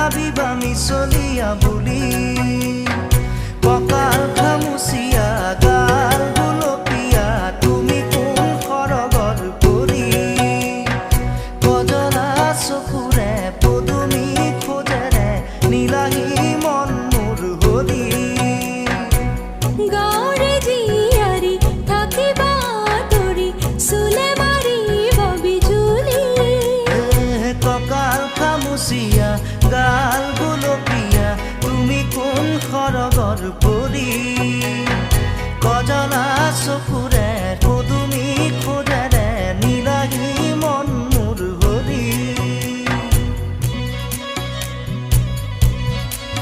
ভাবিবা মিছলিয়া বুলি কঁকাল খামুচিয়া গাল গুলপীয়া তুমি কোন সৰগৰ পৰি কজলা চকুৰে পদুমী খোজেৰে নীলাহী মন মোৰ হৰি গাঁৱৰে জীয়াৰী থাকিবা তৰি চুলে মাৰিব বিজুলি কঁকাল খামুচিয়া গাল গুলপীয়া তুমি কোন সৰগৰ পৰি কজলা চকুৰে